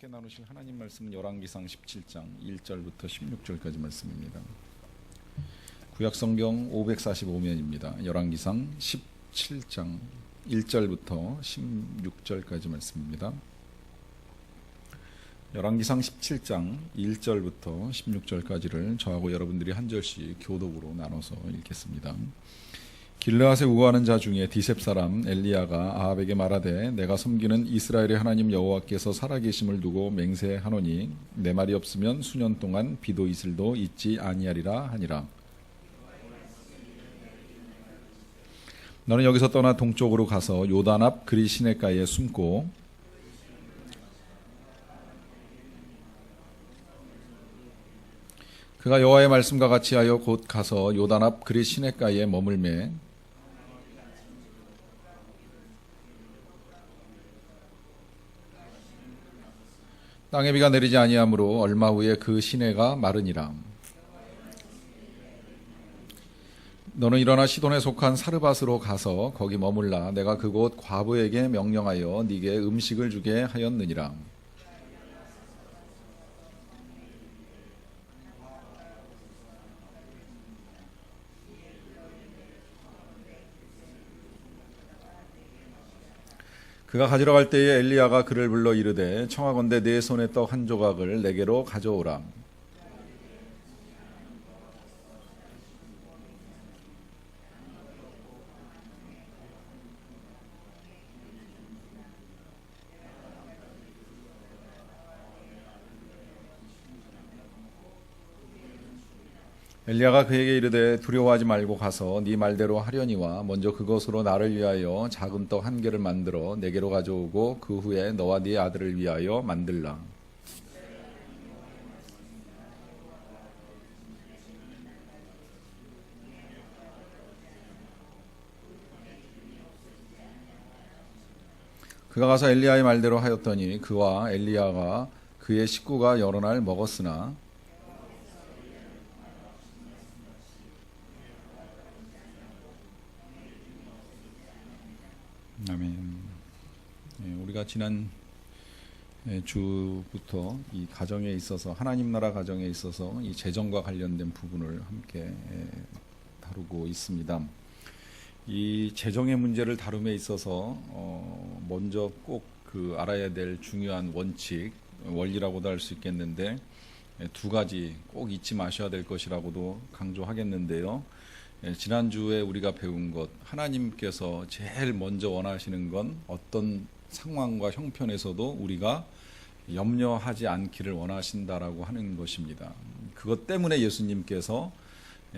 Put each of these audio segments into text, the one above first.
함께 나누실 하나님 말씀은 열왕기상 17장 1절부터 16절까지 말씀입니다. 구약성경 545면입니다. 열왕기상 17장 1절부터 16절까지 말씀입니다. 열왕기상 17장 1절부터 16절까지를 저하고 여러분들이 한 절씩 교독으로 나눠서 읽겠습니다. 길르앗에 우거하는 자 중에 디셉 사람 엘리야가 아합에게 말하되 내가 섬기는 이스라엘의 하나님 여호와께서 살아계심을 두고 맹세하노니 내 말이 없으면 수년 동안 비도 이슬도 있지 아니하리라 하니라. 너는 여기서 떠나 동쪽으로 가서 요단 앞 그리 시냇가에 숨고 그가 여호와의 말씀과 같이 하여 곧 가서 요단 앞 그리 시냇가에 머물매 땅에 비가 내리지 아니하므로 얼마 후에 그 시내가 마르니라. 너는 일어나 시돈에 속한 사르밧으로 가서 거기 머물라. 내가 그곳 과부에게 명령하여 네게 음식을 주게 하였느니라. 그가 가지러 갈 때에 엘리야가 그를 불러 이르되 청하건대 내 손에 떡 한 조각을 내게로 가져오라. 엘리야가 그에게 이르되 두려워하지 말고 가서 네 말대로 하려니와 먼저 그것으로 나를 위하여 작은 떡 한 개를 만들어 내게로 가져오고 그 후에 너와 네 아들을 위하여 만들라. 그가 가서 엘리야의 말대로 하였더니 그와 엘리야가 그의 식구가 여러 날 먹었으나 아멘. 우리가 지난 주부터 이 가정에 있어서 하나님 나라 가정에 있어서 이 재정과 관련된 부분을 함께 다루고 있습니다. 이 재정의 문제를 다룸에 있어서 먼저 꼭 그 알아야 될 중요한 원칙, 원리라고도 할 수 있겠는데 두 가지 꼭 잊지 마셔야 될 것이라고도 강조하겠는데요. 지난주에 우리가 배운 것, 하나님께서 제일 먼저 원하시는 건 어떤 상황과 형편에서도 우리가 염려하지 않기를 원하신다라고 하는 것입니다. 그것 때문에 예수님께서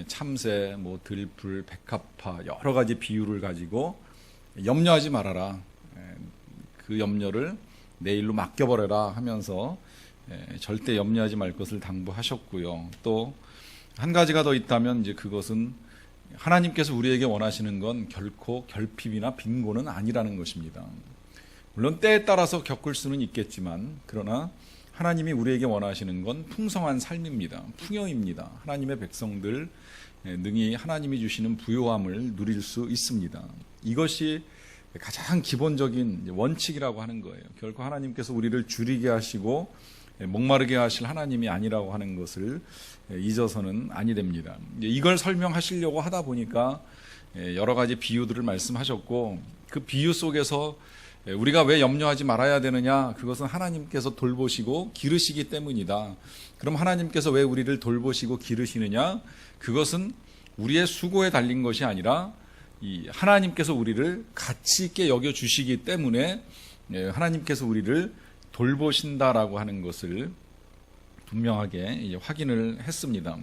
참새, 들불, 백합화 여러 가지 비유를 가지고 염려하지 말아라. 그 염려를 내일로 맡겨버려라 하면서 절대 염려하지 말 것을 당부하셨고요. 또 한 가지가 더 있다면 이제 그것은 하나님께서 우리에게 원하시는 건 결코 결핍이나 빈곤은 아니라는 것입니다. 물론 때에 따라서 겪을 수는 있겠지만 그러나 하나님이 우리에게 원하시는 건 풍성한 삶입니다. 풍요입니다. 하나님의 백성들 능히 하나님이 주시는 부요함을 누릴 수 있습니다. 이것이 가장 기본적인 원칙이라고 하는 거예요. 결코 하나님께서 우리를 줄이게 하시고 목마르게 하실 하나님이 아니라고 하는 것을 잊어서는 아니 됩니다. 이걸 설명하시려고 하다 보니까 여러 가지 비유들을 말씀하셨고 그 비유 속에서 우리가 왜 염려하지 말아야 되느냐? 그것은 하나님께서 돌보시고 기르시기 때문이다. 그럼 하나님께서 왜 우리를 돌보시고 기르시느냐? 그것은 우리의 수고에 달린 것이 아니라 이 하나님께서 우리를 가치 있게 여겨주시기 때문에 하나님께서 우리를 돌보신다라고 하는 것을 분명하게 확인을 했습니다.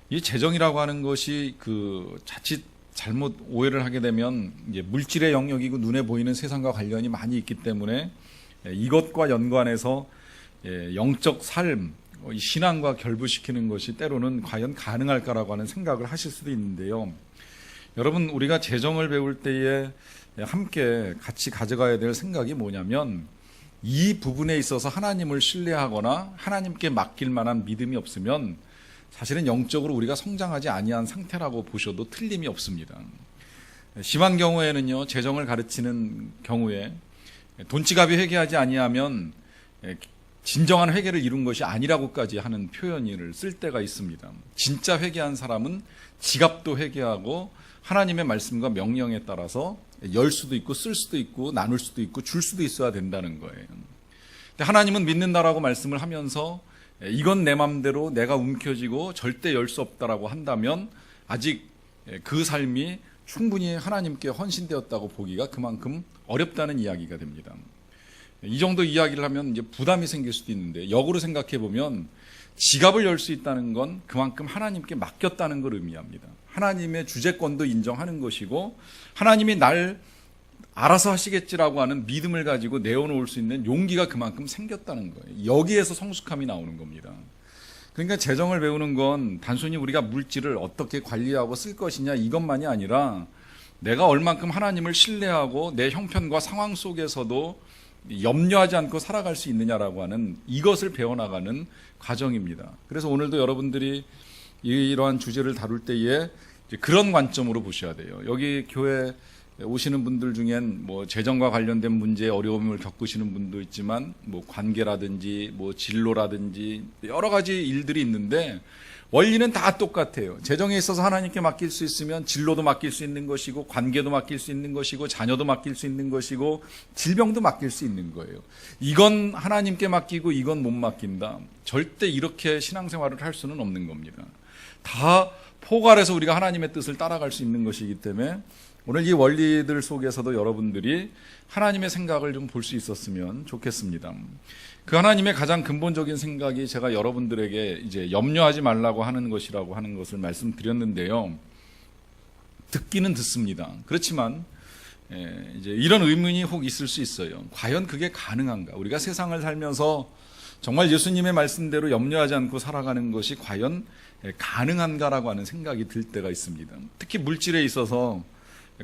이 재정이라고 하는 것이 그 자칫 잘못 오해를 하게 되면 이제 물질의 영역이고 눈에 보이는 세상과 관련이 많이 있기 때문에 이것과 연관해서 영적 삶, 신앙과 결부시키는 것이 때로는 과연 가능할까라고 하는 생각을 하실 수도 있는데요. 여러분, 우리가 재정을 배울 때에 함께 같이 가져가야 될 생각이 뭐냐면 이 부분에 있어서 하나님을 신뢰하거나 하나님께 맡길 만한 믿음이 없으면 사실은 영적으로 우리가 성장하지 아니한 상태라고 보셔도 틀림이 없습니다. 심한 경우에는요, 재정을 가르치는 경우에 돈지갑이 회개하지 아니하면 진정한 회개를 이룬 것이 아니라고까지 하는 표현을 쓸 때가 있습니다. 진짜 회개한 사람은 지갑도 회개하고 하나님의 말씀과 명령에 따라서 열 수도 있고 쓸 수도 있고 나눌 수도 있고 줄 수도 있어야 된다는 거예요. 근데 하나님은 믿는다라고 말씀을 하면서 이건 내 맘대로 내가 움켜쥐고 절대 열 수 없다라고 한다면 아직 그 삶이 충분히 하나님께 헌신되었다고 보기가 그만큼 어렵다는 이야기가 됩니다. 이 정도 이야기를 하면 이제 부담이 생길 수도 있는데 역으로 생각해 보면 지갑을 열 수 있다는 건 그만큼 하나님께 맡겼다는 걸 의미합니다. 하나님의 주재권도 인정하는 것이고 하나님이 날 알아서 하시겠지라고 하는 믿음을 가지고 내어놓을 수 있는 용기가 그만큼 생겼다는 거예요. 여기에서 성숙함이 나오는 겁니다. 그러니까 재정을 배우는 건 단순히 우리가 물질을 어떻게 관리하고 쓸 것이냐 이것만이 아니라 내가 얼만큼 하나님을 신뢰하고 내 형편과 상황 속에서도 염려하지 않고 살아갈 수 있느냐라고 하는 이것을 배워나가는 과정입니다. 그래서 오늘도 여러분들이 이러한 주제를 다룰 때에 그런 관점으로 보셔야 돼요. 여기 교회 오시는 분들 중엔 뭐 재정과 관련된 문제에 어려움을 겪으시는 분도 있지만 뭐 관계라든지 뭐 진로라든지 여러 가지 일들이 있는데 원리는 다 똑같아요. 재정에 있어서 하나님께 맡길 수 있으면 진로도 맡길 수 있는 것이고 관계도 맡길 수 있는 것이고 자녀도 맡길 수 있는 것이고 질병도 맡길 수 있는 거예요. 이건 하나님께 맡기고 이건 못 맡긴다. 절대 이렇게 신앙생활을 할 수는 없는 겁니다. 다 포괄해서 우리가 하나님의 뜻을 따라갈 수 있는 것이기 때문에 오늘 이 원리들 속에서도 여러분들이 하나님의 생각을 좀 볼 수 있었으면 좋겠습니다. 그 하나님의 가장 근본적인 생각이 제가 여러분들에게 이제 염려하지 말라고 하는 것이라고 하는 것을 말씀드렸는데요. 듣기는 듣습니다. 그렇지만 이제 이런 의문이 혹 있을 수 있어요. 과연 그게 가능한가? 우리가 세상을 살면서 정말 예수님의 말씀대로 염려하지 않고 살아가는 것이 과연 가능한가라고 하는 생각이 들 때가 있습니다. 특히 물질에 있어서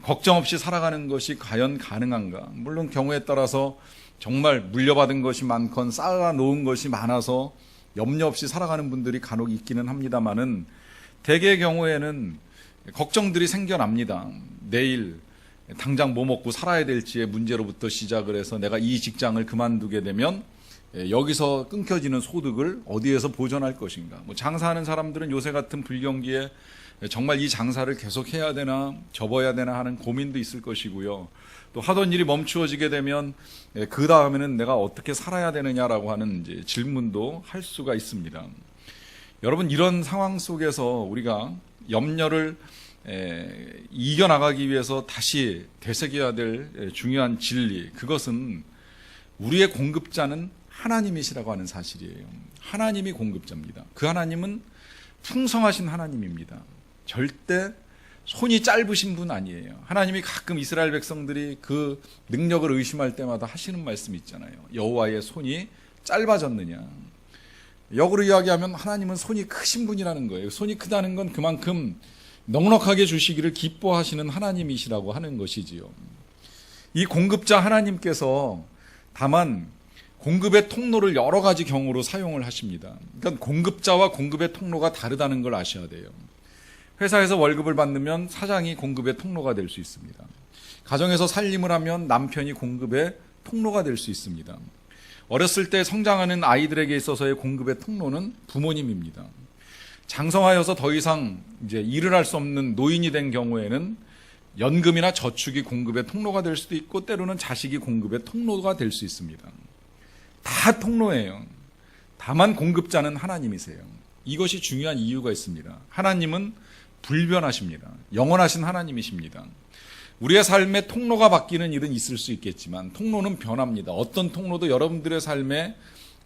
걱정 없이 살아가는 것이 과연 가능한가? 물론 경우에 따라서 정말 물려받은 것이 많건 쌓아놓은 것이 많아서 염려 없이 살아가는 분들이 간혹 있기는 합니다만은 대개의 경우에는 걱정들이 생겨납니다. 내일 당장 뭐 먹고 살아야 될지의 문제로부터 시작을 해서 내가 이 직장을 그만두게 되면 여기서 끊겨지는 소득을 어디에서 보전할 것인가. 뭐 장사하는 사람들은 요새 같은 불경기에 정말 이 장사를 계속 해야 되나 접어야 되나 하는 고민도 있을 것이고요. 또 하던 일이 멈추어지게 되면 그 다음에는 내가 어떻게 살아야 되느냐라고 하는 이제 질문도 할 수가 있습니다. 여러분 이런 상황 속에서 우리가 염려를 이겨나가기 위해서 다시 되새겨야 될 중요한 진리, 그것은 우리의 공급자는 하나님이시라고 하는 사실이에요. 하나님이 공급자입니다. 그 하나님은 풍성하신 하나님입니다. 절대 손이 짧으신 분 아니에요. 하나님이 가끔 이스라엘 백성들이 그 능력을 의심할 때마다 하시는 말씀이 있잖아요. 여호와의 손이 짧아졌느냐. 역으로 이야기하면 하나님은 손이 크신 분이라는 거예요. 손이 크다는 건 그만큼 넉넉하게 주시기를 기뻐하시는 하나님이시라고 하는 것이지요. 이 공급자 하나님께서 다만 공급의 통로를 여러 가지 경우로 사용을 하십니다. 그러니까 공급자와 공급의 통로가 다르다는 걸 아셔야 돼요. 회사에서 월급을 받으면 사장이 공급의 통로가 될 수 있습니다. 가정에서 살림을 하면 남편이 공급의 통로가 될 수 있습니다. 어렸을 때 성장하는 아이들에게 있어서의 공급의 통로는 부모님입니다. 장성하여서 더 이상 이제 일을 할 수 없는 노인이 된 경우에는 연금이나 저축이 공급의 통로가 될 수도 있고 때로는 자식이 공급의 통로가 될 수 있습니다. 다 통로예요. 다만 공급자는 하나님이세요. 이것이 중요한 이유가 있습니다. 하나님은 불변하십니다. 영원하신 하나님이십니다. 우리의 삶에 통로가 바뀌는 일은 있을 수 있겠지만 통로는 변합니다. 어떤 통로도 여러분들의 삶에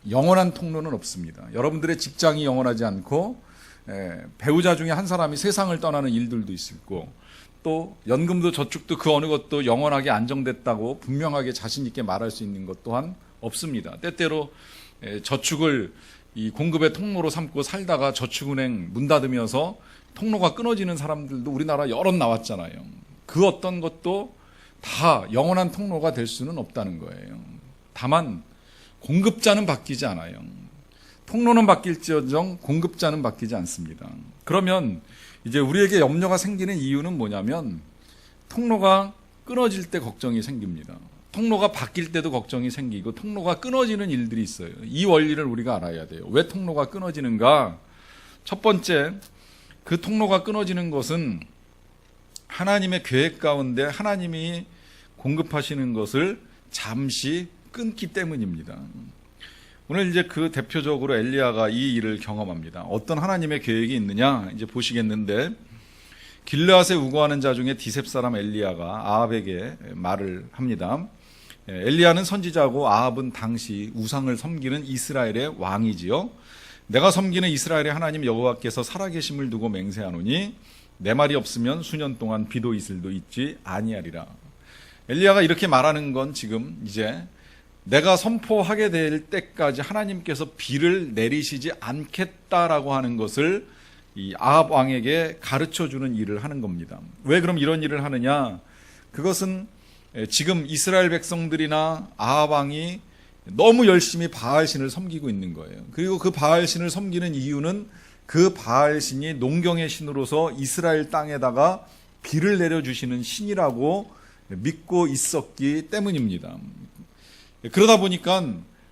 영원한 통로는 없습니다. 여러분들의 직장이 영원하지 않고 배우자 중에 한 사람이 세상을 떠나는 일들도 있을 거고 또 연금도 저축도 그 어느 것도 영원하게 안정됐다고 분명하게 자신 있게 말할 수 있는 것 또한 없습니다. 때때로 저축을 이 공급의 통로로 삼고 살다가 저축은행 문 닫으면서 통로가 끊어지는 사람들도 우리나라 여럿 나왔잖아요. 그 어떤 것도 다 영원한 통로가 될 수는 없다는 거예요. 다만 공급자는 바뀌지 않아요. 통로는 바뀔지어정 공급자는 바뀌지 않습니다. 그러면 이제 우리에게 염려가 생기는 이유는 뭐냐면 통로가 끊어질 때 걱정이 생깁니다. 통로가 바뀔 때도 걱정이 생기고 통로가 끊어지는 일들이 있어요. 이 원리를 우리가 알아야 돼요. 왜 통로가 끊어지는가? 첫 번째, 그 통로가 끊어지는 것은 하나님의 계획 가운데 하나님이 공급하시는 것을 잠시 끊기 때문입니다. 오늘 이제 그 대표적으로 엘리야가 이 일을 경험합니다. 어떤 하나님의 계획이 있느냐 이제 보시겠는데, 길르앗에 우거하는 자 중에 디셉 사람 엘리야가 아합에게 말을 합니다. 엘리야는 선지자고 아합은 당시 우상을 섬기는 이스라엘의 왕이지요. 내가 섬기는 이스라엘의 하나님 여호와께서 살아계심을 두고 맹세하노니 내 말이 없으면 수년 동안 비도 이슬도 있지 아니하리라. 엘리야가 이렇게 말하는 건 지금 이제 내가 선포하게 될 때까지 하나님께서 비를 내리시지 않겠다라고 하는 것을 이 아합 왕에게 가르쳐주는 일을 하는 겁니다. 왜 그럼 이런 일을 하느냐? 그것은 지금 이스라엘 백성들이나 아합 왕이 너무 열심히 바알신을 섬기고 있는 거예요. 그리고 그 바알신을 섬기는 이유는 그 바알신이 농경의 신으로서 이스라엘 땅에다가 비를 내려주시는 신이라고 믿고 있었기 때문입니다. 그러다 보니까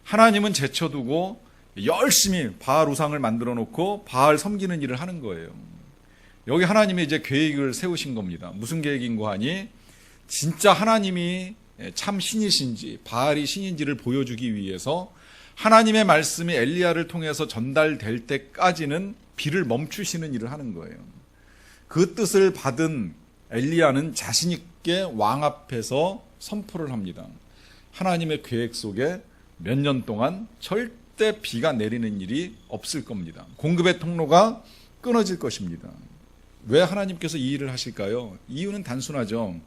하나님은 제쳐두고 열심히 바알 우상을 만들어 놓고 바알 섬기는 일을 하는 거예요. 여기 하나님이 이제 계획을 세우신 겁니다. 무슨 계획인고 하니, 진짜 하나님이 참 신이신지 바알이 신인지를 보여주기 위해서 하나님의 말씀이 엘리야를 통해서 전달될 때까지는 비를 멈추시는 일을 하는 거예요. 그 뜻을 받은 엘리야는 자신 있게 왕 앞에서 선포를 합니다. 하나님의 계획 속에 몇 년 동안 절대 비가 내리는 일이 없을 겁니다. 공급의 통로가 끊어질 것입니다. 왜 하나님께서 이 일을 하실까요? 이유는 단순하죠.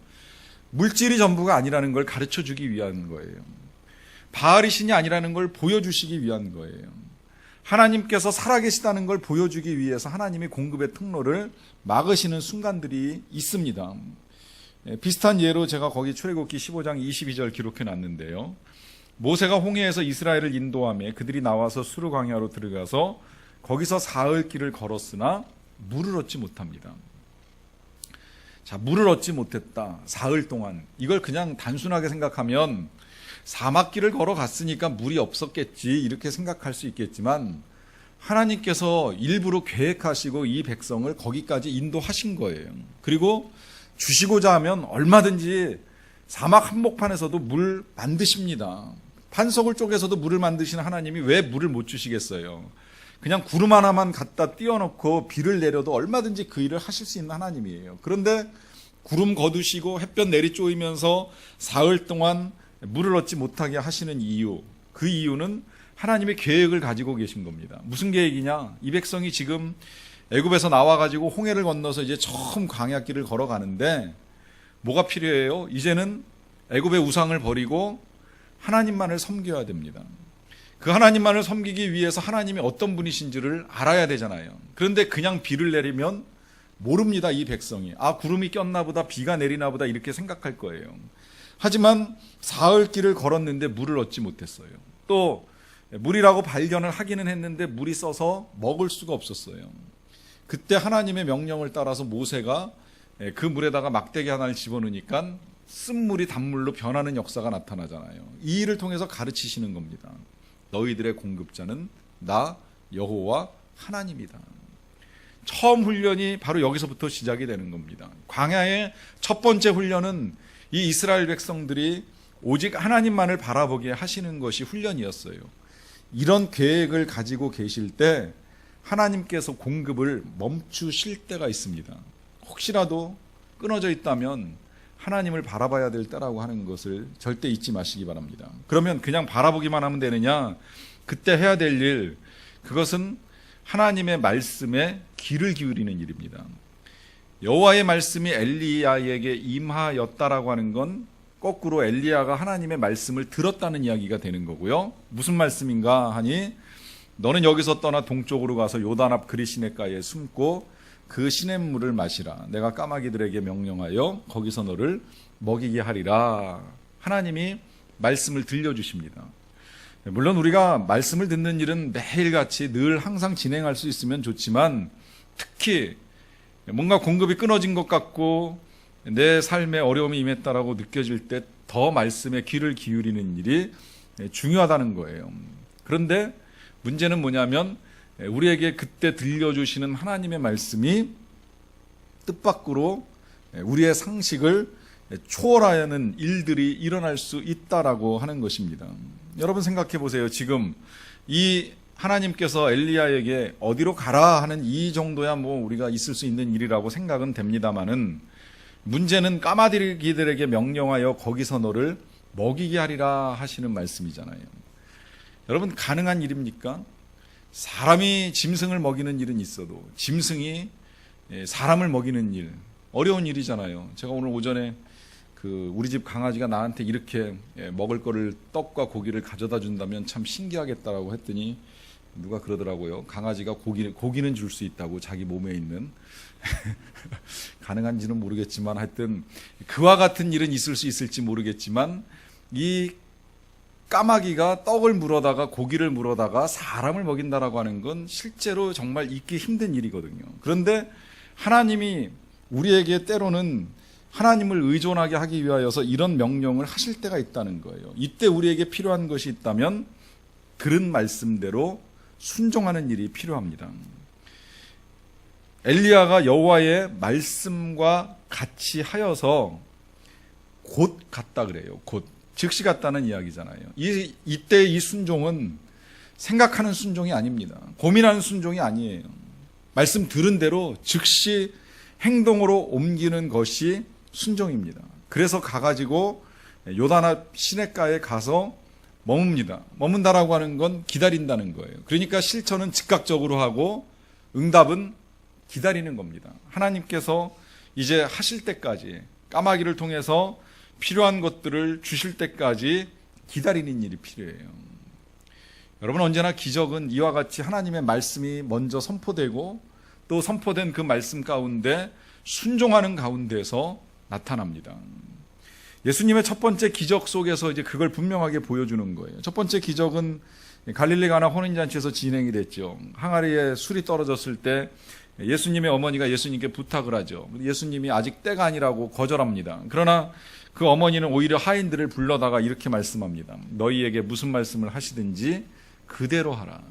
물질이 전부가 아니라는 걸 가르쳐주기 위한 거예요. 바알이 신이 아니라는 걸 보여주시기 위한 거예요. 하나님께서 살아계시다는 걸 보여주기 위해서 하나님이 공급의 통로를 막으시는 순간들이 있습니다. 비슷한 예로 제가 거기 출애굽기 15장 22절 기록해 놨는데요. 모세가 홍해에서 이스라엘을 인도하며 그들이 나와서 수르 광야로 들어가서 거기서 사흘 길을 걸었으나 물을 얻지 못합니다. 자, 물을 얻지 못했다. 사흘 동안. 이걸 그냥 단순하게 생각하면 사막길을 걸어갔으니까 물이 없었겠지 이렇게 생각할 수 있겠지만, 하나님께서 일부러 계획하시고 이 백성을 거기까지 인도하신 거예요. 그리고 주시고자 하면 얼마든지 사막 한복판에서도 물 만드십니다. 반석을 쪼개서도 물을 만드시는 하나님이 왜 물을 못 주시겠어요? 그냥 구름 하나만 갖다 띄워놓고 비를 내려도 얼마든지 그 일을 하실 수 있는 하나님이에요. 그런데 구름 거두시고 햇볕 내리쪼이면서 사흘 동안 물을 얻지 못하게 하시는 이유, 그 이유는 하나님의 계획을 가지고 계신 겁니다. 무슨 계획이냐? 이 백성이 지금 애굽에서 나와가지고 홍해를 건너서 이제 처음 광야길을 걸어가는데 뭐가 필요해요? 이제는 애굽의 우상을 버리고 하나님만을 섬겨야 됩니다. 그 하나님만을 섬기기 위해서 하나님이 어떤 분이신지를 알아야 되잖아요. 그런데 그냥 비를 내리면 모릅니다, 이 백성이. 아, 구름이 꼈나 보다, 비가 내리나 보다 이렇게 생각할 거예요. 하지만 사흘 길을 걸었는데 물을 얻지 못했어요. 또 물이라고 발견을 하기는 했는데 물이 써서 먹을 수가 없었어요. 그때 하나님의 명령을 따라서 모세가 그 물에다가 막대기 하나를 집어넣으니까 쓴물이 단물로 변하는 역사가 나타나잖아요. 이 일을 통해서 가르치시는 겁니다. 너희들의 공급자는 나 여호와 하나님이다. 처음 훈련이 바로 여기서부터 시작이 되는 겁니다. 광야의 첫 번째 훈련은 이 이스라엘 백성들이 오직 하나님만을 바라보게 하시는 것이 훈련이었어요. 이런 계획을 가지고 계실 때 하나님께서 공급을 멈추실 때가 있습니다. 혹시라도 끊어져 있다면 하나님을 바라봐야 될 때라고 하는 것을 절대 잊지 마시기 바랍니다. 그러면 그냥 바라보기만 하면 되느냐? 그때 해야 될 일, 그것은 하나님의 말씀에 귀를 기울이는 일입니다. 여호와의 말씀이 엘리야에게 임하였다라고 하는 건 거꾸로 엘리야가 하나님의 말씀을 들었다는 이야기가 되는 거고요. 무슨 말씀인가 하니, 너는 여기서 떠나 동쪽으로 가서 요단 앞 그리 시냇가에 숨고 그 시냇물을 마시라. 내가 까마귀들에게 명령하여 거기서 너를 먹이게 하리라. 하나님이 말씀을 들려주십니다. 물론 우리가 말씀을 듣는 일은 매일같이 늘 항상 진행할 수 있으면 좋지만, 특히 뭔가 공급이 끊어진 것 같고 내 삶에 어려움이 임했다라고 느껴질 때 더 말씀에 귀를 기울이는 일이 중요하다는 거예요. 그런데 문제는 뭐냐면 우리에게 그때 들려주시는 하나님의 말씀이 뜻밖으로 우리의 상식을 초월하는 일들이 일어날 수 있다라고 하는 것입니다. 여러분 생각해 보세요. 지금 이 하나님께서 엘리야에게 어디로 가라 하는 이 정도야 뭐 우리가 있을 수 있는 일이라고 생각은 됩니다만은, 문제는 까마귀들에게 명령하여 거기서 너를 먹이게 하리라 하시는 말씀이잖아요. 여러분, 가능한 일입니까? 사람이 짐승을 먹이는 일은 있어도 짐승이 사람을 먹이는 일, 어려운 일이잖아요. 제가 오늘 오전에 우리 집 강아지가 나한테 이렇게 먹을 거를 떡과 고기를 가져다 준다면 참 신기하겠다라고 했더니 누가 그러더라고요. 강아지가 고기는 줄 수 있다고, 자기 몸에 있는. 가능한지는 모르겠지만 하여튼 그와 같은 일은 있을 수 있을지 모르겠지만, 이 까마귀가 떡을 물어다가 고기를 물어다가 사람을 먹인다라고 하는 건 실제로 정말 있기 힘든 일이거든요. 그런데 하나님이 우리에게 때로는 하나님을 의존하게 하기 위하여서 이런 명령을 하실 때가 있다는 거예요. 이때 우리에게 필요한 것이 있다면 들은 말씀대로 순종하는 일이 필요합니다. 엘리야가 여호와의 말씀과 같이 하여서 곧 갔다 그래요. 곧 즉시 갔다는 이야기잖아요. 이때 이 순종은 생각하는 순종이 아닙니다. 고민하는 순종이 아니에요. 말씀 들은 대로 즉시 행동으로 옮기는 것이 순종입니다. 그래서 가가지고 요단앞 시냇가에 가서 머뭅니다. 머문다라고 하는 건 기다린다는 거예요. 그러니까 실천은 즉각적으로 하고 응답은 기다리는 겁니다. 하나님께서 이제 하실 때까지, 까마귀를 통해서 필요한 것들을 주실 때까지 기다리는 일이 필요해요. 여러분, 언제나 기적은 이와 같이 하나님의 말씀이 먼저 선포되고 또 선포된 그 말씀 가운데 순종하는 가운데서 나타납니다. 예수님의 첫 번째 기적 속에서 이제 그걸 분명하게 보여주는 거예요. 첫 번째 기적은 갈릴리 가나 혼인잔치에서 진행이 됐죠. 항아리에 술이 떨어졌을 때 예수님의 어머니가 예수님께 부탁을 하죠. 예수님이 아직 때가 아니라고 거절합니다. 그러나 그 어머니는 오히려 하인들을 불러다가 이렇게 말씀합니다. 너희에게 무슨 말씀을 하시든지 그대로 하라.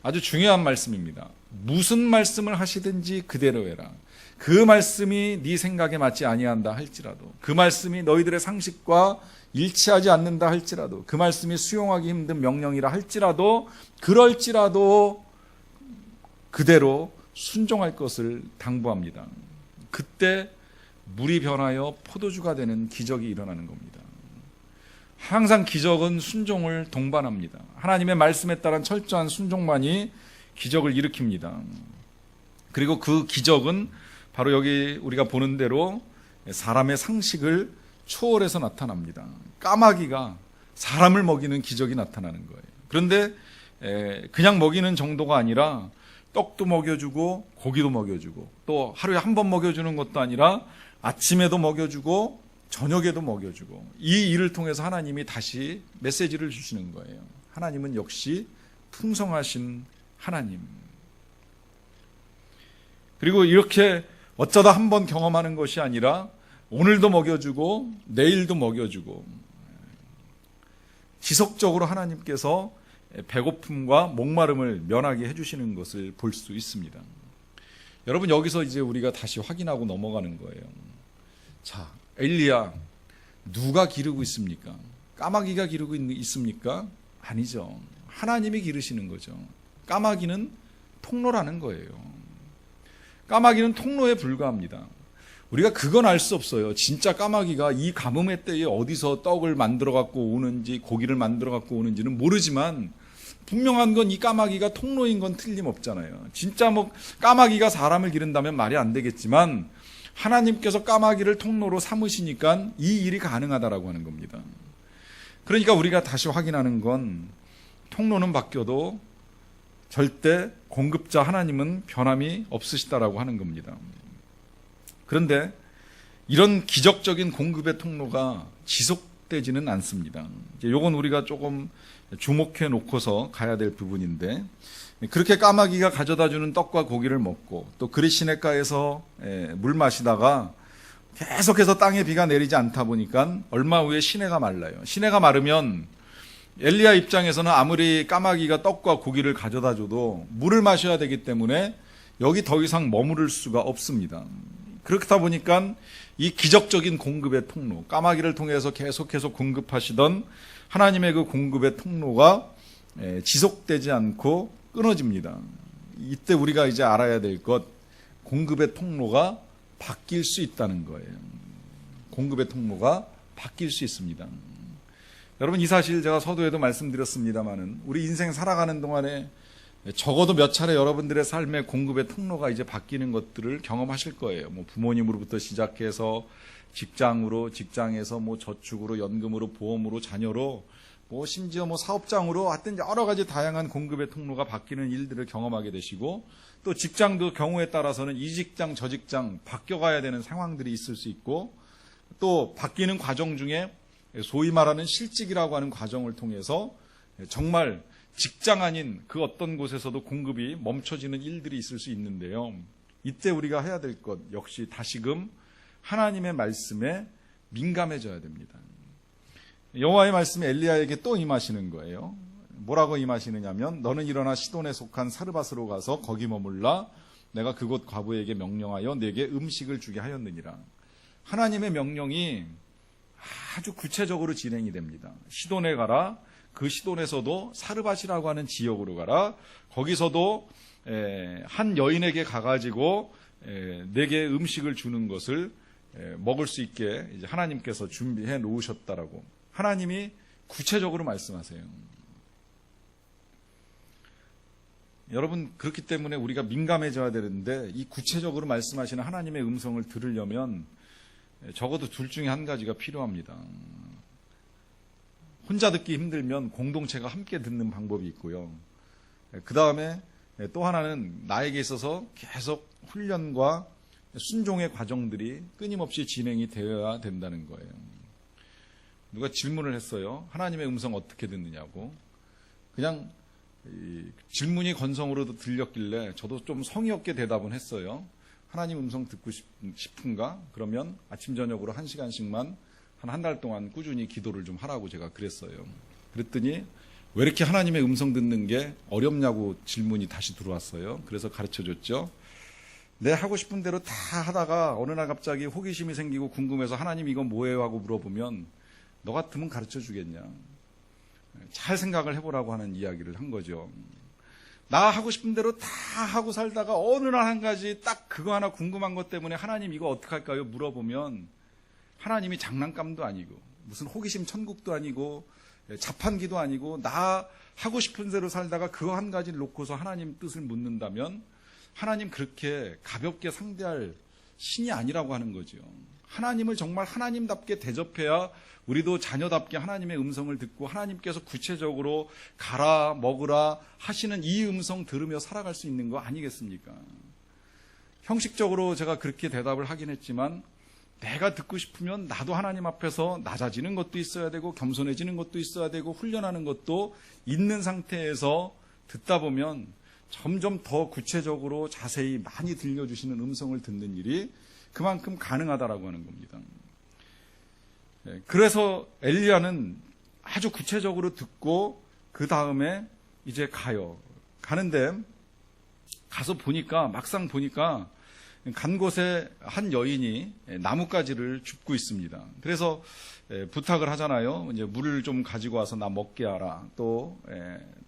아주 중요한 말씀입니다. 무슨 말씀을 하시든지 그대로 해라. 그 말씀이 네 생각에 맞지 아니한다 할지라도, 그 말씀이 너희들의 상식과 일치하지 않는다 할지라도, 그 말씀이 수용하기 힘든 명령이라 할지라도, 그럴지라도 그대로 순종할 것을 당부합니다. 그때 물이 변하여 포도주가 되는 기적이 일어나는 겁니다. 항상 기적은 순종을 동반합니다. 하나님의 말씀에 따른 철저한 순종만이 기적을 일으킵니다. 그리고 그 기적은 바로 여기 우리가 보는 대로 사람의 상식을 초월해서 나타납니다. 까마귀가 사람을 먹이는 기적이 나타나는 거예요. 그런데 그냥 먹이는 정도가 아니라 떡도 먹여주고 고기도 먹여주고, 또 하루에 한 번 먹여주는 것도 아니라 아침에도 먹여주고 저녁에도 먹여주고, 이 일을 통해서 하나님이 다시 메시지를 주시는 거예요. 하나님은 역시 풍성하신 하나님. 그리고 이렇게 어쩌다 한 번 경험하는 것이 아니라 오늘도 먹여주고 내일도 먹여주고, 지속적으로 하나님께서 배고픔과 목마름을 면하게 해주시는 것을 볼 수 있습니다. 여러분, 여기서 이제 우리가 다시 확인하고 넘어가는 거예요. 자, 엘리야, 누가 기르고 있습니까? 까마귀가 기르고 있습니까? 아니죠. 하나님이 기르시는 거죠. 까마귀는 통로라는 거예요. 까마귀는 통로에 불과합니다. 우리가 그건 알 수 없어요. 진짜 까마귀가 이 가뭄의 때에 어디서 떡을 만들어 갖고 오는지, 고기를 만들어 갖고 오는지는 모르지만 분명한 건 이 까마귀가 통로인 건 틀림없잖아요. 진짜 뭐 까마귀가 사람을 기른다면 말이 안 되겠지만 하나님께서 까마귀를 통로로 삼으시니까 이 일이 가능하다라고 하는 겁니다. 그러니까 우리가 다시 확인하는 건 통로는 바뀌어도 절대 공급자 하나님은 변함이 없으시다라고 하는 겁니다. 그런데 이런 기적적인 공급의 통로가 지속되지는 않습니다. 이건 우리가 조금 주목해 놓고서 가야 될 부분인데, 그렇게 까마귀가 가져다 주는 떡과 고기를 먹고 또 그릿 시냇가에서 물 마시다가 계속해서 땅에 비가 내리지 않다 보니까 얼마 후에 시내가 말라요. 시내가 마르면 엘리야 입장에서는 아무리 까마귀가 떡과 고기를 가져다 줘도 물을 마셔야 되기 때문에 여기 더 이상 머무를 수가 없습니다. 그렇다 보니까 이 기적적인 공급의 통로, 까마귀를 통해서 계속해서 공급하시던 하나님의 그 공급의 통로가 지속되지 않고 끊어집니다. 이때 우리가 이제 알아야 될 것, 공급의 통로가 바뀔 수 있다는 거예요. 공급의 통로가 바뀔 수 있습니다. 여러분, 이 사실 제가 서두에도 말씀드렸습니다마는 우리 인생 살아가는 동안에 적어도 몇 차례 여러분들의 삶의 공급의 통로가 이제 바뀌는 것들을 경험하실 거예요. 뭐 부모님으로부터 시작해서 직장으로, 직장에서 뭐 저축으로, 연금으로, 보험으로, 자녀로, 뭐 심지어 뭐 사업장으로 하여튼 여러 가지 다양한 공급의 통로가 바뀌는 일들을 경험하게 되시고, 또 직장도 경우에 따라서는 이 직장 저 직장 바뀌어가야 되는 상황들이 있을 수 있고, 또 바뀌는 과정 중에 소위 말하는 실직이라고 하는 과정을 통해서 정말 직장 아닌 그 어떤 곳에서도 공급이 멈춰지는 일들이 있을 수 있는데요. 이때 우리가 해야 될 것 역시 다시금 하나님의 말씀에 민감해져야 됩니다. 여호와의 말씀이 엘리야에게 또 임하시는 거예요. 뭐라고 임하시느냐면, 너는 일어나 시돈에 속한 사르밧으로 가서 거기 머물라. 내가 그곳 과부에게 명령하여 내게 음식을 주게 하였느니라. 하나님의 명령이 아주 구체적으로 진행이 됩니다. 시돈에 가라. 그 시돈에서도 사르밧이라고 하는 지역으로 가라. 거기서도 한 여인에게 가가지고 내게 음식을 주는 것을 먹을 수 있게 이제 하나님께서 준비해 놓으셨다라고 하나님이 구체적으로 말씀하세요. 여러분, 그렇기 때문에 우리가 민감해져야 되는데, 이 구체적으로 말씀하시는 하나님의 음성을 들으려면 적어도 둘 중에 한 가지가 필요합니다. 혼자 듣기 힘들면 공동체가 함께 듣는 방법이 있고요. 그 다음에 또 하나는 나에게 있어서 계속 훈련과 순종의 과정들이 끊임없이 진행이 되어야 된다는 거예요. 누가 질문을 했어요. 하나님의 음성 어떻게 듣느냐고. 그냥 질문이 건성으로 들렸길래 저도 좀 성의 없게 대답은 했어요. 하나님 음성 듣고 싶은가? 그러면 아침 저녁으로 1시간씩만 한 달 동안 꾸준히 기도를 좀 하라고 제가 그랬어요. 그랬더니 왜 이렇게 하나님의 음성 듣는 게 어렵냐고 질문이 다시 들어왔어요. 그래서 가르쳐줬죠. 내 하고 싶은 대로 다 하다가 어느 날 갑자기 호기심이 생기고 궁금해서 하나님 이건 뭐예요? 하고 물어보면 너 같으면 가르쳐 주겠냐. 잘 생각을 해보라고 하는 이야기를 한 거죠. 나 하고 싶은 대로 다 하고 살다가 어느 날 한 가지 딱 그거 하나 궁금한 것 때문에 하나님 이거 어떡할까요? 물어보면 하나님이 장난감도 아니고 무슨 호기심 천국도 아니고 자판기도 아니고 나 하고 싶은 대로 살다가 그거 한 가지를 놓고서 하나님 뜻을 묻는다면 하나님 그렇게 가볍게 상대할 신이 아니라고 하는 거죠. 하나님을 정말 하나님답게 대접해야 우리도 자녀답게 하나님의 음성을 듣고 하나님께서 구체적으로 가라 먹으라 하시는 이 음성 들으며 살아갈 수 있는 거 아니겠습니까? 형식적으로 제가 그렇게 대답을 하긴 했지만 내가 듣고 싶으면 나도 하나님 앞에서 낮아지는 것도 있어야 되고 겸손해지는 것도 있어야 되고 훈련하는 것도 있는 상태에서 듣다 보면 점점 더 구체적으로 자세히 많이 들려주시는 음성을 듣는 일이 그만큼 가능하다라고 하는 겁니다. 그래서 엘리야는 아주 구체적으로 듣고 그 다음에 이제 가는데 가서 보니까 막상 보니까 간 곳에 한 여인이 나뭇가지를 줍고 있습니다. 그래서 부탁을 하잖아요. 이제 물을 좀 가지고 와서 나 먹게 하라. 또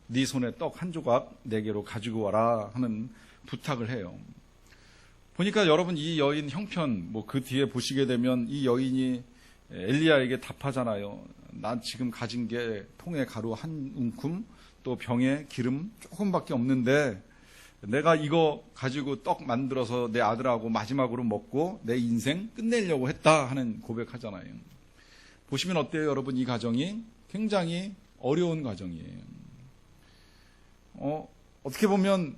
네 손에 떡 한 조각 내게로 가지고 와라 하는 부탁을 해요. 보니까 여러분 이 여인 형편 뭐 그 뒤에 보시게 되면 이 여인이 엘리야에게 답하잖아요. 난 지금 가진 게 통에 가루 한 움큼 또 병에 기름 조금밖에 없는데 내가 이거 가지고 떡 만들어서 내 아들하고 마지막으로 먹고 내 인생 끝내려고 했다 하는 고백하잖아요. 보시면 어때요, 여러분? 이 가정이 굉장히 어려운 가정이에요. 어떻게 보면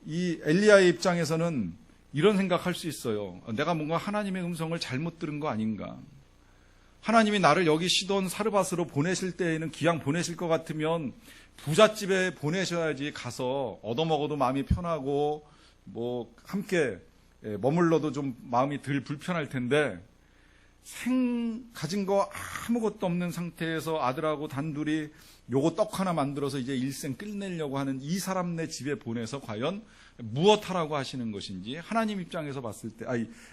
이 엘리야의 입장에서는 이런 생각할 수 있어요. 내가 뭔가 하나님의 음성을 잘못 들은 거 아닌가? 하나님이 나를 여기 시돈 사르밧으로 보내실 때에는 기왕 보내실 것 같으면 부잣집에 보내셔야지 가서 얻어먹어도 마음이 편하고 뭐 함께 머물러도 좀 마음이 덜 불편할 텐데 가진 거 아무것도 없는 상태에서 아들하고 단둘이 요거 떡 하나 만들어서 이제 일생 끝내려고 하는 이 사람네 집에 보내서 과연 무엇하라고 하시는 것인지 하나님 입장에서 봤을 때,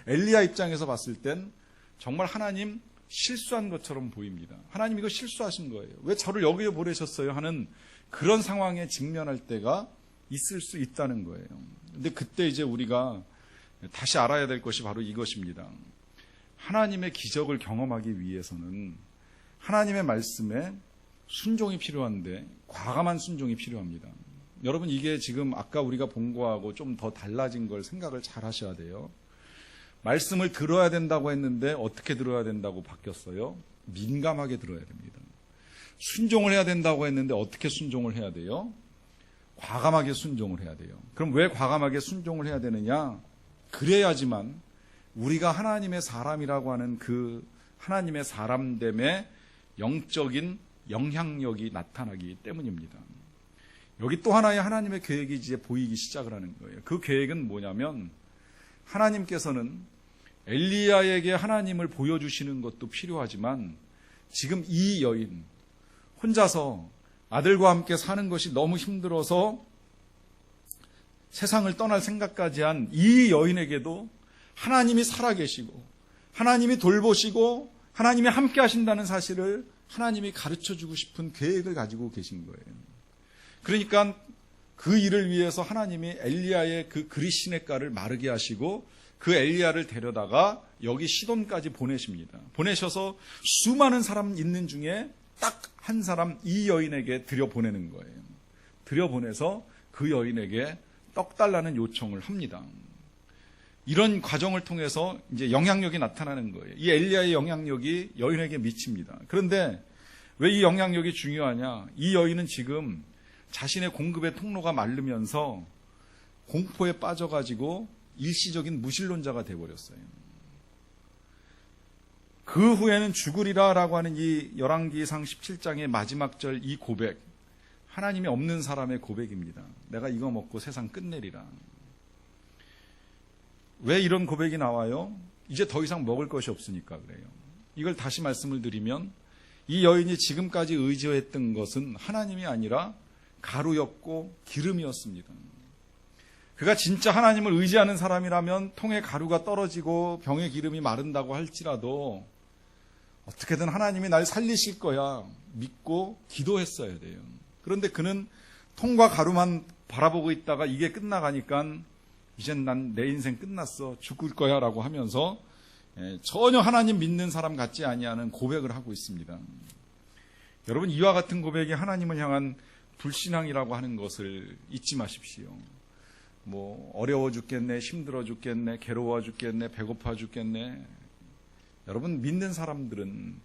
엘리야 입장에서 봤을 땐 정말 하나님 실수한 것처럼 보입니다. 하나님 이거 실수하신 거예요. 왜 저를 여기에 보내셨어요? 하는 그런 상황에 직면할 때가 있을 수 있다는 거예요. 근데 그때 이제 우리가 다시 알아야 될 것이 바로 이것입니다. 하나님의 기적을 경험하기 위해서는 하나님의 말씀에 순종이 필요한데 과감한 순종이 필요합니다. 여러분, 이게 지금 아까 우리가 본 거하고 좀 더 달라진 걸 생각을 잘 하셔야 돼요. 말씀을 들어야 된다고 했는데 어떻게 들어야 된다고 바뀌었어요? 민감하게 들어야 됩니다. 순종을 해야 된다고 했는데 어떻게 순종을 해야 돼요? 과감하게 순종을 해야 돼요. 그럼 왜 과감하게 순종을 해야 되느냐? 그래야지만 우리가 하나님의 사람이라고 하는 그 하나님의 사람됨의 영적인 영향력이 나타나기 때문입니다. 여기 또 하나의 하나님의 계획이 이제 보이기 시작을 하는 거예요. 그 계획은 뭐냐면 하나님께서는 엘리야에게 하나님을 보여주시는 것도 필요하지만 지금 이 여인 혼자서 아들과 함께 사는 것이 너무 힘들어서 세상을 떠날 생각까지 한 이 여인에게도 하나님이 살아계시고 하나님이 돌보시고 하나님이 함께 하신다는 사실을 하나님이 가르쳐주고 싶은 계획을 가지고 계신 거예요. 그러니까 그 일을 위해서 하나님이 엘리야의 그 그릿시냇가를 마르게 하시고 그 엘리야를 데려다가 여기 시돈까지 보내십니다. 보내셔서 수많은 사람 있는 중에 딱 한 사람 이 여인에게 들여보내는 거예요. 들여보내서 그 여인에게 떡 달라는 요청을 합니다. 이런 과정을 통해서 이제 영향력이 나타나는 거예요. 이 엘리야의 영향력이 여인에게 미칩니다. 그런데 왜 이 영향력이 중요하냐? 이 여인은 지금 자신의 공급의 통로가 마르면서 공포에 빠져가지고 일시적인 무신론자가 되어버렸어요. 그 후에는 죽으리라라고 하는 이 열왕기상 17장의 마지막 절 이 고백, 하나님이 없는 사람의 고백입니다. 내가 이거 먹고 세상 끝내리라. 왜 이런 고백이 나와요? 이제 더 이상 먹을 것이 없으니까 그래요. 이걸 다시 말씀을 드리면 이 여인이 지금까지 의지했던 것은 하나님이 아니라 가루였고 기름이었습니다. 그가 진짜 하나님을 의지하는 사람이라면 통에 가루가 떨어지고 병에 기름이 마른다고 할지라도 어떻게든 하나님이 날 살리실 거야 믿고 기도했어야 돼요. 그런데 그는 통과 가루만 바라보고 있다가 이게 끝나가니까 이젠 난 내 인생 끝났어 죽을 거야 라고 하면서 전혀 하나님 믿는 사람 같지 아니하는 고백을 하고 있습니다. 여러분, 이와 같은 고백이 하나님을 향한 불신앙이라고 하는 것을 잊지 마십시오. 뭐 어려워 죽겠네, 힘들어 죽겠네, 괴로워 죽겠네, 배고파 죽겠네. 여러분, 믿는 사람들은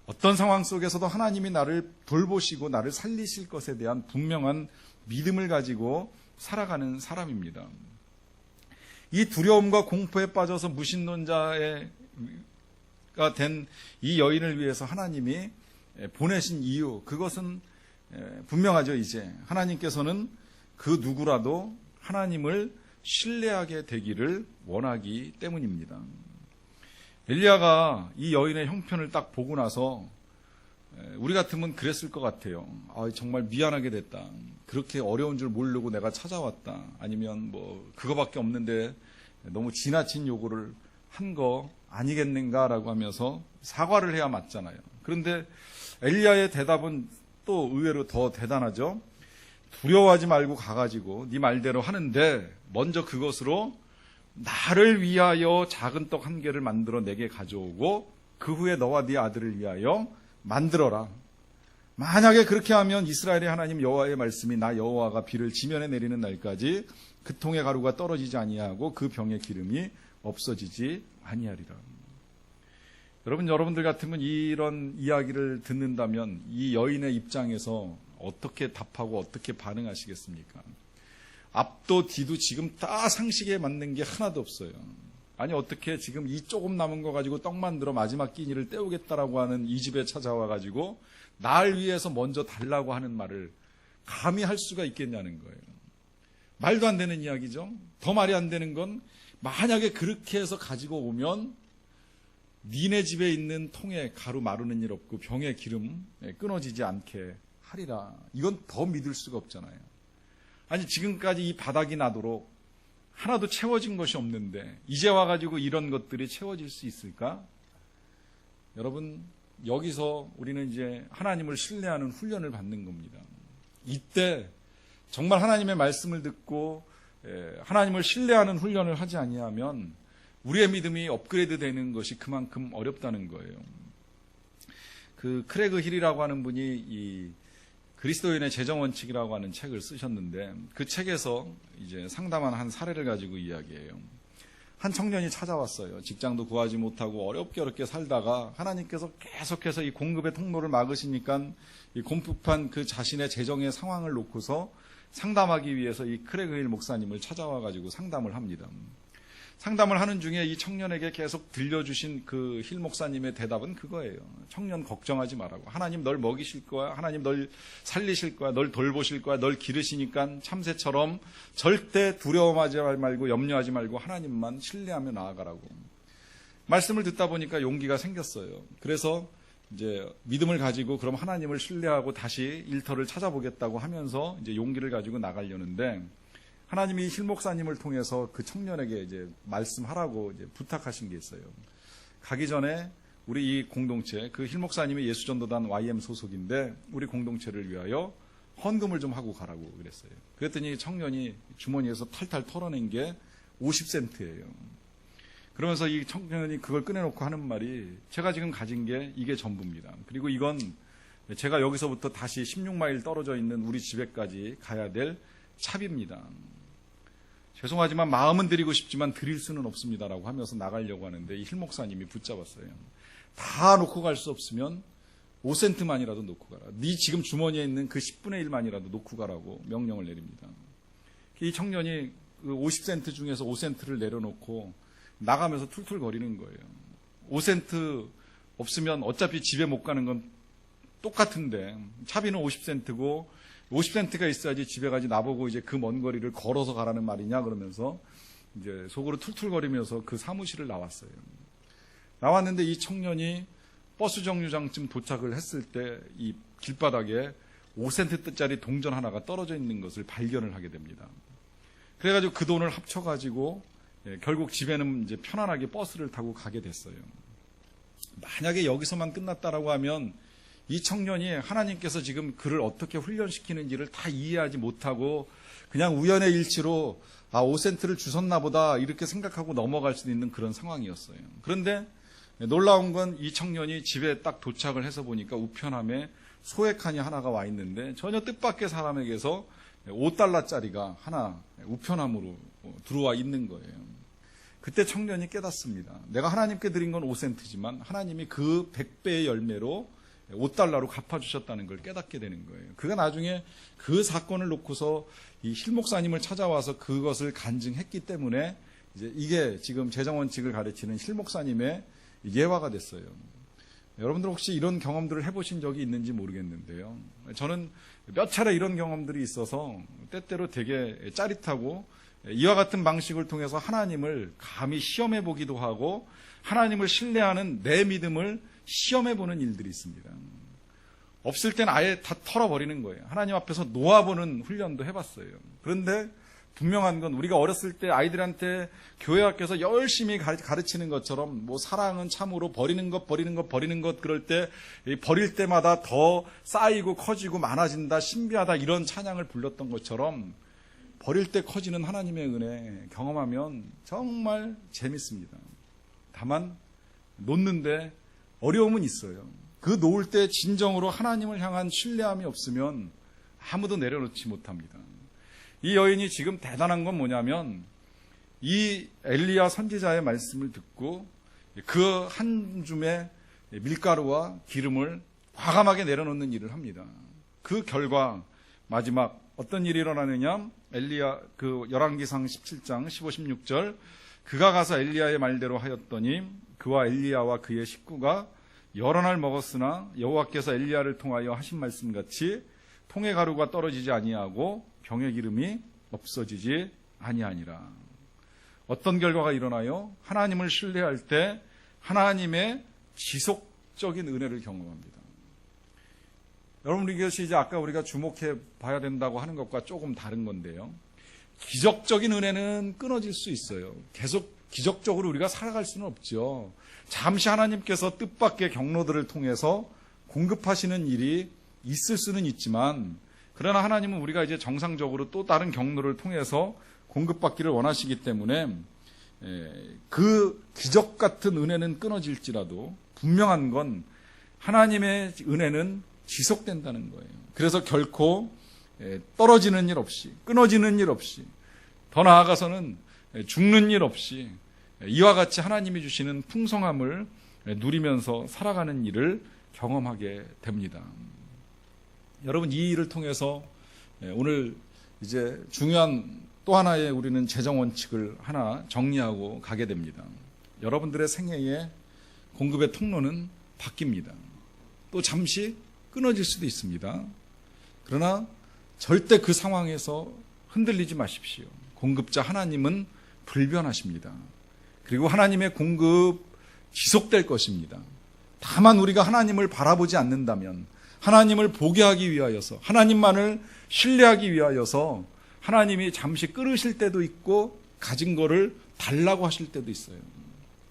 어떤 상황 속에서도 하나님이 나를 돌보시고 나를 살리실 것에 대한 분명한 믿음을 가지고 살아가는 사람입니다. 이 두려움과 공포에 빠져서 무신론자가 된 이 여인을 위해서 하나님이 보내신 이유, 그것은 분명하죠. 이제 하나님께서는 그 누구라도 하나님을 신뢰하게 되기를 원하기 때문입니다. 엘리야가 이 여인의 형편을 딱 보고 나서 우리 같으면 그랬을 것 같아요. 정말 미안하게 됐다. 그렇게 어려운 줄 모르고 내가 찾아왔다. 아니면 뭐 그거밖에 없는데 너무 지나친 요구를 한 거 아니겠는가라고 하면서 사과를 해야 맞잖아요. 그런데 엘리야의 대답은 또 의외로 더 대단하죠. 두려워하지 말고 가가지고 네 말대로 하는데 먼저 그것으로 나를 위하여 작은 떡 한 개를 만들어 내게 가져오고 그 후에 너와 네 아들을 위하여 만들어라. 만약에 그렇게 하면 이스라엘의 하나님 여호와의 말씀이 나 여호와가 비를 지면에 내리는 날까지 그 통의 가루가 떨어지지 아니하고 그 병의 기름이 없어지지 아니하리라. 여러분들 같으면 이런 이야기를 듣는다면 이 여인의 입장에서 어떻게 답하고 어떻게 반응하시겠습니까? 앞도 뒤도 지금 다 상식에 맞는 게 하나도 없어요. 아니 어떻게 지금 이 조금 남은 거 가지고 떡 만들어 마지막 끼니를 때우겠다라고 하는 이 집에 찾아와 가지고 날 위해서 먼저 달라고 하는 말을 감히 할 수가 있겠냐는 거예요. 말도 안 되는 이야기죠. 더 말이 안 되는 건 만약에 그렇게 해서 가지고 오면 니네 집에 있는 통에 가루 마르는 일 없고 병에 기름 끊어지지 않게 하리라. 이건 더 믿을 수가 없잖아요. 아니 지금까지 이 바닥이 나도록 하나도 채워진 것이 없는데 이제 와가지고 이런 것들이 채워질 수 있을까? 여러분 여기서 우리는 이제 하나님을 신뢰하는 훈련을 받는 겁니다. 이때 정말 하나님의 말씀을 듣고 하나님을 신뢰하는 훈련을 하지 아니하면 우리의 믿음이 업그레이드 되는 것이 그만큼 어렵다는 거예요. 그 크레그 힐이라고 하는 분이 이 그리스도인의 재정 원칙이라고 하는 책을 쓰셨는데 그 책에서 이제 상담한 한 사례를 가지고 이야기해요. 한 청년이 찾아왔어요. 직장도 구하지 못하고 어렵게 살다가 하나님께서 계속해서 이 공급의 통로를 막으시니까 이 공급한 그 자신의 재정의 상황을 놓고서 상담하기 위해서 이 크레그 힐 목사님을 찾아와 가지고 상담을 합니다. 상담을 하는 중에 이 청년에게 계속 들려주신 그 힐 목사님의 대답은 그거예요. 청년 걱정하지 말라고. 하나님 널 먹이실 거야. 하나님 널 살리실 거야. 널 돌보실 거야. 널 기르시니까 참새처럼 절대 두려워하지 말고 염려하지 말고 하나님만 신뢰하며 나아가라고. 말씀을 듣다 보니까 용기가 생겼어요. 그래서 이제 믿음을 가지고 그럼 하나님을 신뢰하고 다시 일터를 찾아보겠다고 하면서 이제 용기를 가지고 나가려는데 하나님이 힐 목사님을 통해서 그 청년에게 이제 말씀하라고 이제 부탁하신 게 있어요. 가기 전에 우리 이 공동체, 그 힐 목사님이 예수전도단 YM 소속인데 우리 공동체를 위하여 헌금을 좀 하고 가라고 그랬어요. 그랬더니 청년이 주머니에서 탈탈 털어낸 게 50센트예요. 그러면서 이 청년이 그걸 꺼내놓고 하는 말이 제가 지금 가진 게 이게 전부입니다. 그리고 이건 제가 여기서부터 다시 16마일 떨어져 있는 우리 집에까지 가야 될 차비입니다. 죄송하지만 마음은 드리고 싶지만 드릴 수는 없습니다라고 하면서 나가려고 하는데 이 힐 목사님이 붙잡았어요. 다 놓고 갈 수 없으면 5센트만이라도 놓고 가라. 네 지금 주머니에 있는 그 10분의 1만이라도 놓고 가라고 명령을 내립니다. 이 청년이 그 50센트 중에서 5센트를 내려놓고 나가면서 툴툴거리는 거예요. 5센트 없으면 어차피 집에 못 가는 건 똑같은데 차비는 50센트고 50센트가 있어야지 집에 가지 나보고 이제 그 먼 거리를 걸어서 가라는 말이냐 그러면서 이제 속으로 툴툴거리면서 그 사무실을 나왔어요. 나왔는데 이 청년이 버스 정류장쯤 도착을 했을 때 이 길바닥에 5센트짜리 동전 하나가 떨어져 있는 것을 발견을 하게 됩니다. 그래가지고 그 돈을 합쳐가지고 결국 집에는 이제 편안하게 버스를 타고 가게 됐어요. 만약에 여기서만 끝났다라고 하면 이 청년이 하나님께서 지금 그를 어떻게 훈련시키는지를 다 이해하지 못하고 그냥 우연의 일치로 5센트를 주셨나 보다 이렇게 생각하고 넘어갈 수도 있는 그런 상황이었어요. 그런데 놀라운 건 이 청년이 집에 딱 도착을 해서 보니까 우편함에 소액칸이 하나가 와 있는데 전혀 뜻밖의 사람에게서 5달러짜리가 하나 우편함으로 들어와 있는 거예요. 그때 청년이 깨닫습니다. 내가 하나님께 드린 건 5센트지만 하나님이 그 100배의 열매로 5달러로 갚아주셨다는 걸 깨닫게 되는 거예요. 그가 나중에 그 사건을 놓고서 이 힐 목사님을 찾아와서 그것을 간증했기 때문에 이제 이게 지금 재정원칙을 가르치는 힐 목사님의 예화가 됐어요. 여러분들 혹시 이런 경험들을 해보신 적이 있는지 모르겠는데요. 저는 몇 차례 이런 경험들이 있어서 때때로 되게 짜릿하고 이와 같은 방식을 통해서 하나님을 감히 시험해 보기도 하고 하나님을 신뢰하는 내 믿음을 시험해보는 일들이 있습니다. 없을 땐 아예 다 털어버리는 거예요. 하나님 앞에서 놓아보는 훈련도 해봤어요. 그런데 분명한 건 우리가 어렸을 때 아이들한테 교회 학교에서 열심히 가르치는 것처럼 뭐 사랑은 참으로 버리는 것 그럴 때 버릴 때마다 더 쌓이고 커지고 많아진다 신비하다 이런 찬양을 불렀던 것처럼 버릴 때 커지는 하나님의 은혜 경험하면 정말 재밌습니다. 다만 놓는데 어려움은 있어요. 그 놓을 때 진정으로 하나님을 향한 신뢰함이 없으면 아무도 내려놓지 못합니다. 이 여인이 지금 대단한 건 뭐냐면 이 엘리야 선지자의 말씀을 듣고 그 한 줌의 밀가루와 기름을 과감하게 내려놓는 일을 합니다. 그 결과 마지막 어떤 일이 일어나느냐? 엘리야 그 열왕기상 17장 15, 16절 그가 가서 엘리야의 말대로 하였더니 그와 엘리야와 그의 식구가 여러 날 먹었으나 여호와께서 엘리야를 통하여 하신 말씀같이 통의 가루가 떨어지지 아니하고 병의 기름이 없어지지 아니하니라. 어떤 결과가 일어나요? 하나님을 신뢰할 때 하나님의 지속적인 은혜를 경험합니다. 여러분, 이것이 이제 아까 우리가 주목해 봐야 된다고 하는 것과 조금 다른 건데요. 기적적인 은혜는 끊어질 수 있어요. 계속 기적적으로 우리가 살아갈 수는 없죠. 잠시 하나님께서 뜻밖의 경로들을 통해서 공급하시는 일이 있을 수는 있지만, 그러나 하나님은 우리가 이제 정상적으로 또 다른 경로를 통해서 공급받기를 원하시기 때문에 그 기적 같은 은혜는 끊어질지라도 분명한 건 하나님의 은혜는 지속된다는 거예요. 그래서 결코 떨어지는 일 없이, 끊어지는 일 없이, 더 나아가서는 죽는 일 없이 이와 같이 하나님이 주시는 풍성함을 누리면서 살아가는 일을 경험하게 됩니다. 여러분, 이 일을 통해서 오늘 이제 중요한 또 하나의 우리는 재정 원칙을 하나 정리하고 가게 됩니다. 여러분들의 생애의 공급의 통로는 바뀝니다. 또 잠시 끊어질 수도 있습니다. 그러나 절대 그 상황에서 흔들리지 마십시오. 공급자 하나님은 불변하십니다. 그리고 하나님의 공급 지속될 것입니다. 다만 우리가 하나님을 바라보지 않는다면, 하나님을 보게 하기 위하여서, 하나님만을 신뢰하기 위하여서 하나님이 잠시 끊으실 때도 있고 가진 거를 달라고 하실 때도 있어요.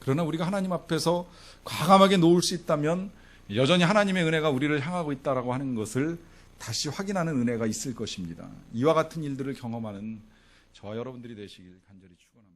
그러나 우리가 하나님 앞에서 과감하게 놓을 수 있다면 여전히 하나님의 은혜가 우리를 향하고 있다라고 하는 것을 다시 확인하는 은혜가 있을 것입니다. 이와 같은 일들을 경험하는 저와 여러분들이 되시길 간절히 축원합니다.